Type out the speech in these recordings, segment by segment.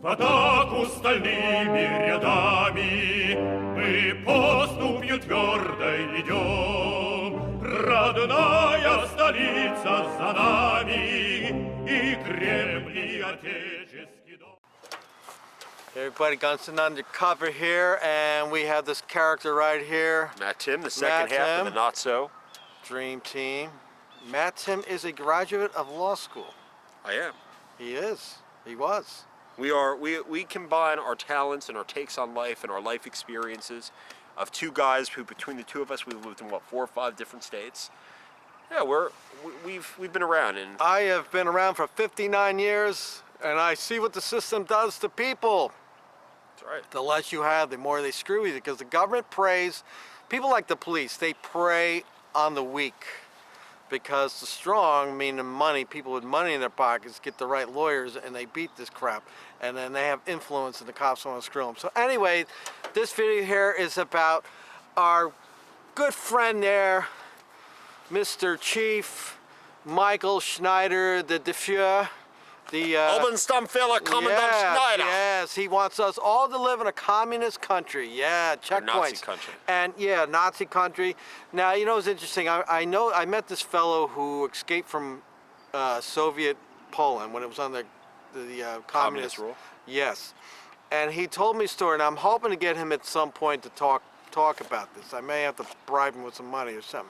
В атаку стальными рядами мы поступью твердой идем. Родная столица за нами и Кремль и Отеческий дом. Hey everybody, Gunston Undercover here, and we have this character right here. Matt Tim, the second half of the Not So Dream Team. Matt Tim is a graduate of law school. I am. He is. He was. We combine our talents and our takes on life and our life experiences of two guys who, between the two of us, we've lived in what, 4 or 5 different states. Yeah, we've been around, and I have been around for 59 years, and I see what the system does to people. that's right. The less you have, the more they screw you, because the government preys. People like the police, they prey on the weak, because the strong, meaning money, people with money in their pockets, get the right lawyers and they beat this crap, and then they have influence and the cops want to screw them. So anyway, this video here is about our good friend there, Mr. Chief Michael Schneider, the Dumpy, the Oberstammfeller Commandant Schneider. Yes, he wants us all to live in a communist country. Yeah, checkpoints. Nazi country. And yeah, Nazi country. Now, you know what's interesting? I met this fellow who escaped from Soviet Poland when it was under the communist rule. Yes, and he told me a story, and I'm hoping to get him at some point to talk about this. I may have to bribe him with some money or something.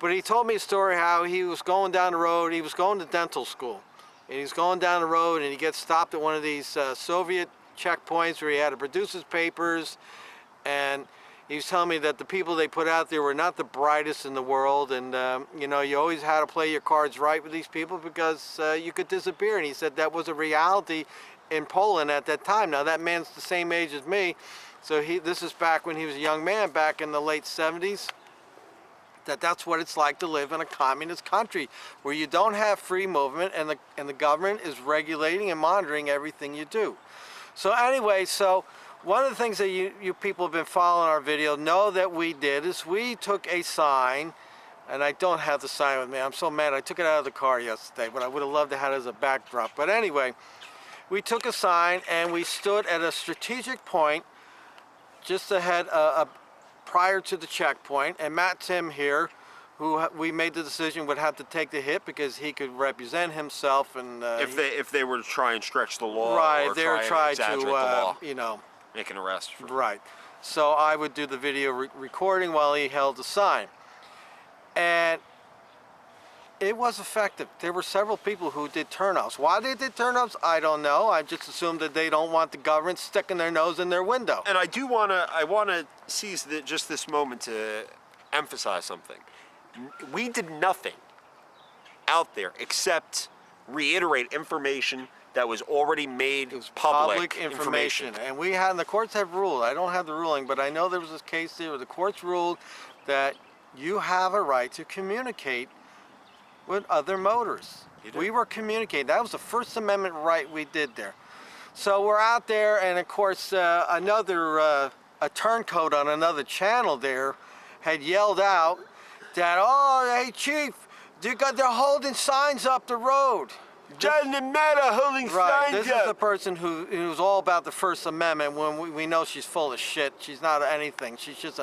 But he told me a story how he was going down the road. He was going to dental school. And he's going down the road and he gets stopped at one of these Soviet checkpoints where he had to produce his papers, and he was telling me that the people they put out there were not the brightest in the world, and you know, you always had to play your cards right with these people because you could disappear. And he said that was a reality in Poland at that time. Now that man's the same age as me, so this is back when he was a young man, back in the late 70s. That's what it's like to live in a communist country where you don't have free movement, and the government is regulating and monitoring everything you do. So anyway, so one of the things that you people have been following our video know that we did is we took a sign, and I don't have the sign with me. I'm so mad. I took it out of the car yesterday, but I would have loved to have it as a backdrop. But anyway, we took a sign and we stood at a strategic point just ahead prior to the checkpoint, and Matt Tim here, who we made the decision would have to take the hit because he could represent himself, and if they were to try and stretch the law, right, or they were trying trying to the law, you know, make an arrest. Right. So I would do the video recording while he held the sign, and it was effective. There were several people who did turnouts. Why they did turnouts, I don't know. I just assumed that they don't want the government sticking their nose in their window. And I want to seize just this moment to emphasize something. We did nothing out there except reiterate information that was already made public information. And we had, and the courts have ruled. I don't have the ruling, but I know there was this case there where the courts ruled that you have a right to communicate with other motors. We were communicating. That was the First Amendment right we did there. So we're out there, and of course a turncoat on another channel there had yelled out that, oh, hey chief, they're holding signs up the road. Doesn't matter holding signs up. This is the person who's all about the First Amendment when we know she's full of shit. She's not anything. She's just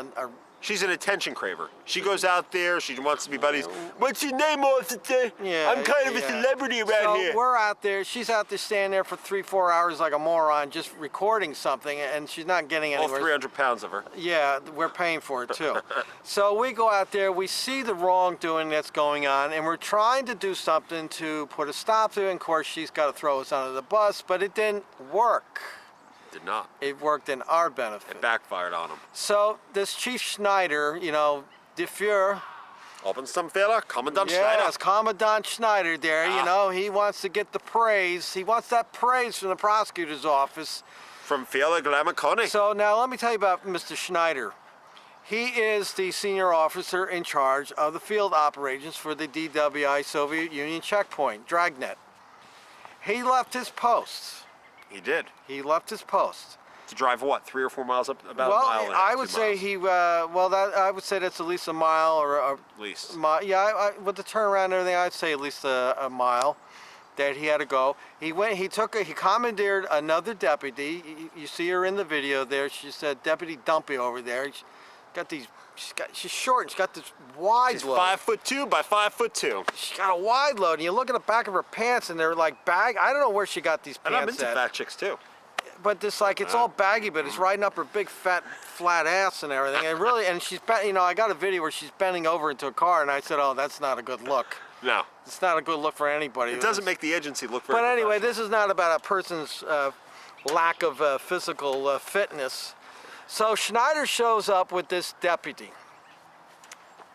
she's an attention craver. She goes out there, she wants to be buddies. What's your name, officer? Yeah, I'm kind of a celebrity around here. So we're out there, she's out there standing there for 3-4 hours like a moron just recording something, and she's not getting anywhere. All 300 pounds of her. Yeah, we're paying for it too. So we go out there, we see the wrongdoing that's going on, and we're trying to do something to put a stop to it. And of course, she's got to throw us under the bus, but it didn't work. Did not. It worked in our benefit. It backfired on him. So this Chief Schneider, you know, Dumpy. Oberstammfeller, Commandant Schneider. Yes, Commandant Schneider there, you know, he wants to get the praise. He wants that praise from the prosecutor's office. From Fehler Glamour. So now let me tell you about Mr. Schneider. He is the senior officer in charge of the field operations for the DWI Soviet Union checkpoint, Dragnet. He left his post. He did. He left his post. To drive what, 3 or 4 miles up? About well, a mile and a half, I would say I would say that's at least a mile or at least. Yeah, with the turnaround and everything, I'd say at least a mile that he had to go. He commandeered another deputy. You see her in the video there. She said, Deputy Dumpy over there. She's short and she's got this wide She's load. 5'2" by 5'2". She's got a wide load, and you look at the back of her pants, and they're like bag. I don't know where she got these pants And I'm into at. fat chicks too. But this it's all baggy, but it's riding up her big fat flat ass and everything. And really, and she's I got a video where she's bending over into a car, and I said, oh, that's not a good look. No. It's not a good look for anybody. It doesn't make the agency look very But anyway, professional. this is not about a person's lack of physical fitness. So Schneider shows up with this deputy.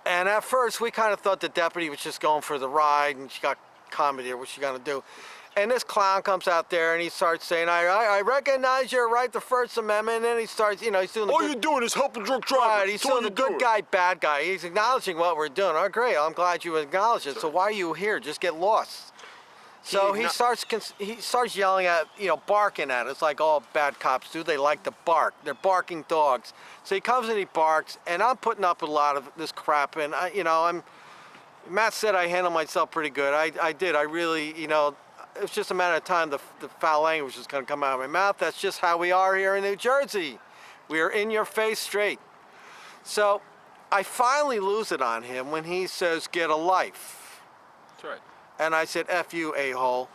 And at first, we kind of thought the deputy was just going for the ride, and she got commandeered. What's she gonna do? And this clown comes out there and he starts saying, I recognize your right to First Amendment. And then he starts, he's doing the All good, you're doing is helping drunk drivers. right, he's That's all doing the you're good doing. guy, bad guy. He's acknowledging what we're doing. Oh, great, I'm glad you acknowledge it. So why are you here? Just get lost. So he starts yelling at, barking at us like all bad cops do. They like to bark. They're barking dogs. So he comes and he barks, and I'm putting up with a lot of this crap. And, Matt said I handle myself pretty good. I did. I really, it was just a matter of time the foul language was going to come out of my mouth. That's just how we are here in New Jersey. We are in your face straight. So I finally lose it on him when he says, get a life. That's right. And I said, F you, a-hole.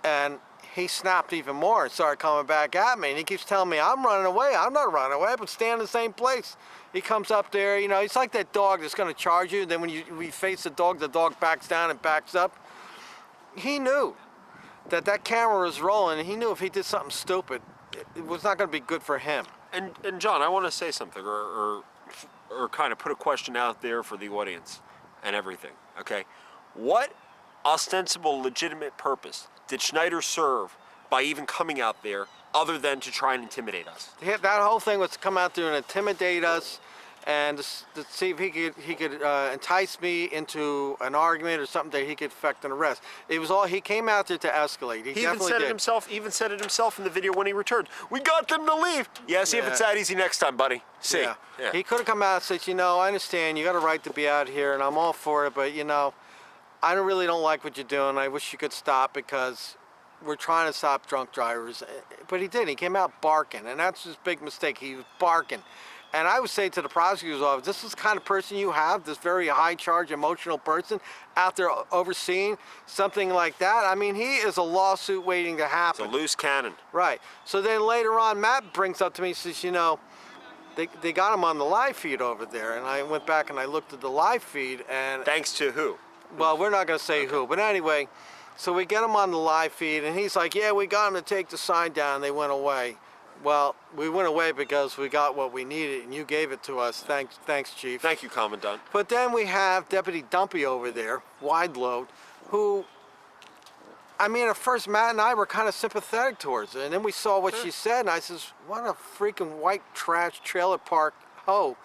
And he snapped even more and started coming back at me. And he keeps telling me, I'm running away. I'm not running away. I've been staying in the same place. He comes up there, he's like that dog that's going to charge you. Then when we face the dog backs down and backs up. He knew that camera was rolling, and he knew if he did something stupid, it was not going to be good for him. And John, I want to say something, or kind of put a question out there for the audience and everything. Okay, what ostensible legitimate purpose did Schneider serve by even coming out there, other than to try and intimidate us? That whole thing was to come out there and intimidate us, and to see if he could entice me into an argument or something that he could effect an arrest. It was all, he came out there to escalate. He even said it himself. Even said it himself in the video when he returned. We got them to leave. Yeah, see if it's that easy next time, buddy. See. Yeah. Yeah. He could have come out and said, I understand you got a right to be out here, and I'm all for it, but I really don't like what you're doing. I wish you could stop because we're trying to stop drunk drivers. But he didn't. He came out barking, and that's his big mistake. He was barking. And I would say to the prosecutor's office, this is the kind of person you have, this very high-charge, emotional person out there overseeing something like that. I mean, he is a lawsuit waiting to happen. It's a loose cannon. Right. So then later on, Matt brings up to me, says, they got him on the live feed over there. And I went back and I looked at the live feed, and Thanks to who? well, we're not going to say who, but anyway, so we get him on the live feed, and he's like, yeah, we got him to take the sign down. They went away. Well, we went away because we got what we needed, and you gave it to us. Thanks, Chief. Thank you, Commandant. But then we have Deputy Dumpy over there, wide load, who, at first Matt and I were kind of sympathetic towards her, and then we saw what she said, and I says, what a freaking white trash trailer park hoe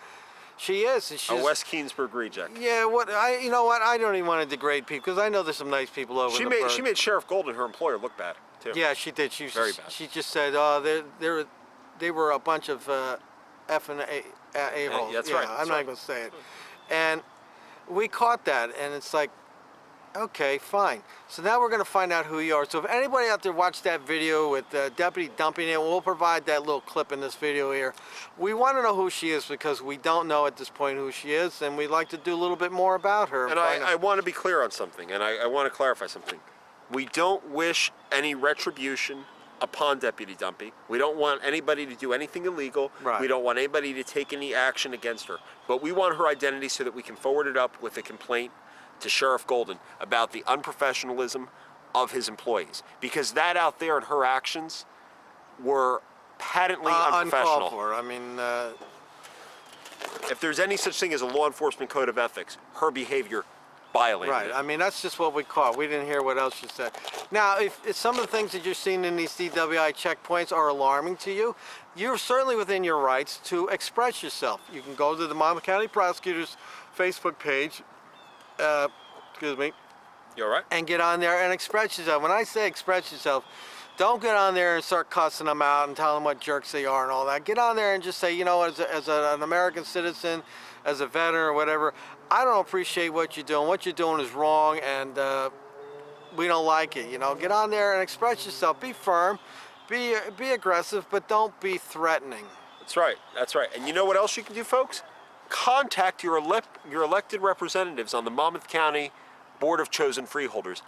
she is. And she's A West Keensburg reject. Yeah, you know what? I don't even want to degrade people because I know there's some nice people over She in made the she made Sheriff Golden, her employer, look bad too. Yeah, she did. She was Very just, bad. She just said, they were a bunch of F and A-holes. That's yeah, right. I'm not going to say it. And we caught that, and it's like, okay, fine. So now we're going to find out who you are. So if anybody out there watched that video with Deputy Dumpy, and we'll provide that little clip in this video here. We want to know who she is because we don't know at this point who she is, and we'd like to do a little bit more about her. And I want to be clear on something, and I want to clarify something. We don't wish any retribution upon Deputy Dumpy. We don't want anybody to do anything illegal. Right. We don't want anybody to take any action against her. But we want her identity so that we can forward it up with a complaint to Sheriff Golden about the unprofessionalism of his employees. Because that out there and her actions were patently unprofessional. Uncalled for. If there's any such thing as a law enforcement code of ethics, her behavior violated Right. it. That's just what we caught. We didn't hear what else she said. Now, if some of the things that you're seeing in these DWI checkpoints are alarming to you, you're certainly within your rights to express yourself. You can go to the Monmouth County Prosecutor's Facebook page, excuse me, You all right? and get on there and express yourself. When I say express yourself, don't get on there and start cussing them out and tell them what jerks they are and all that. Get on there and just say, as an American citizen, as a veteran or whatever, I don't appreciate what you're doing. What you're doing is wrong, and we don't like it. You know, get on there and express yourself. Be firm, be aggressive, but don't be threatening. That's right. That's right. And you know what else you can do, folks? Contact your elected representatives on the Monmouth County Board of Chosen Freeholders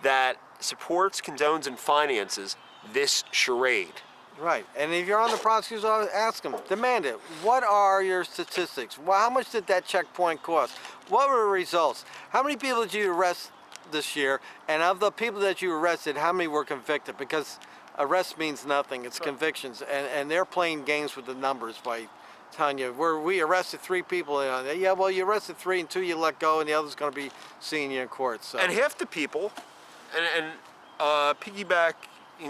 that supports, condones, and finances this charade. Right, and if you're on the prosecutor's office, ask them, demand it. What are your statistics? Well, how much did that checkpoint cost? What were the results? How many people did you arrest this year? And of the people that you arrested, how many were convicted? Because arrest means nothing, it's convictions. And they're playing games with the numbers by telling you, we arrested 3 people. Yeah, well, you arrested 3 and 2 you let go, and the other's going to be seeing you in court. So. And half the people, and piggybacking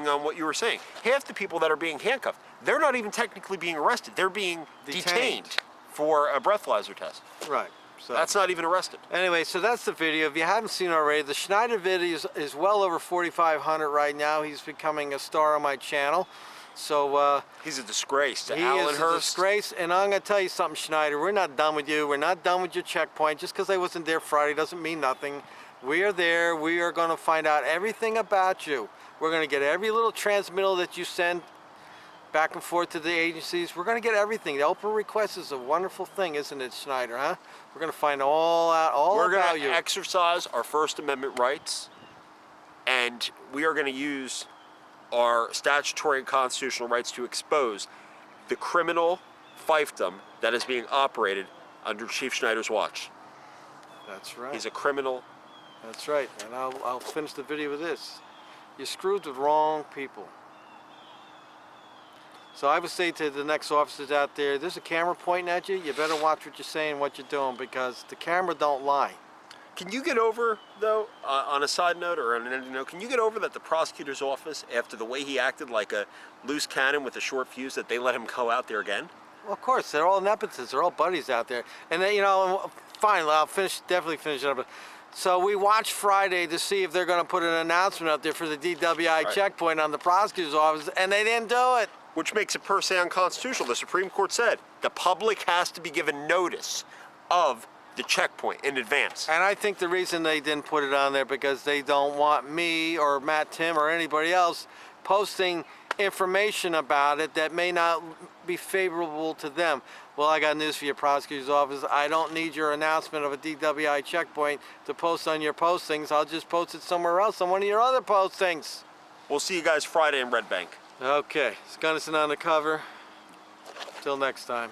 on what you were saying, half the people that are being handcuffed, they're not even technically being arrested. They're being detained for a breathalyzer test. Right. So that's not even arrested. Anyway, so that's the video. If you haven't seen it already, the Schneider video is well over 4,500 right now. He's becoming a star on my channel. So he's a disgrace to he Alan is Hurst. A disgrace, and I'm going to tell you something, Schneider. We're not done with you. We're not done with your checkpoint. Just because I wasn't there Friday doesn't mean nothing. We are there. We are going to find out everything about you. We're going to get every little transmittal that you send back and forth to the agencies. We're going to get everything. The open request is a wonderful thing, isn't it, Schneider, huh? We're going to find all out, all about you. We're going to exercise our First Amendment rights, and we are going to use our statutory and constitutional rights to expose the criminal fiefdom that is being operated under Chief Schneider's watch. That's right. He's a criminal. That's right, and I'll finish the video with this. You screwed the wrong people. So I would say to the next officers out there, there's a camera pointing at you, you better watch what you're saying, what you're doing, because the camera don't lie. Can you get over, though, on a side note or on an ending note, can you get over that the prosecutor's office, after the way he acted like a loose cannon with a short fuse, that they let him go out there again? Well, of course, they're all nepotists, they're all buddies out there. And then, you know, fine, I'll definitely finish it up. So we watched Friday to see if they're going to put an announcement up there for the DWI checkpoint on the prosecutor's office, and they didn't do it. Which makes it per se unconstitutional. The Supreme Court said the public has to be given notice of the checkpoint in advance. And I think the reason they didn't put it on there because they don't want me or Matt Tim or anybody else posting information about it that may not be favorable to them. Well, I got news for your prosecutor's office. I don't need your announcement of a DWI checkpoint to post on your postings. I'll just post it somewhere else on one of your other postings. We'll see you guys Friday in Red Bank. Okay, it's Gunnison on the cover. Till next time.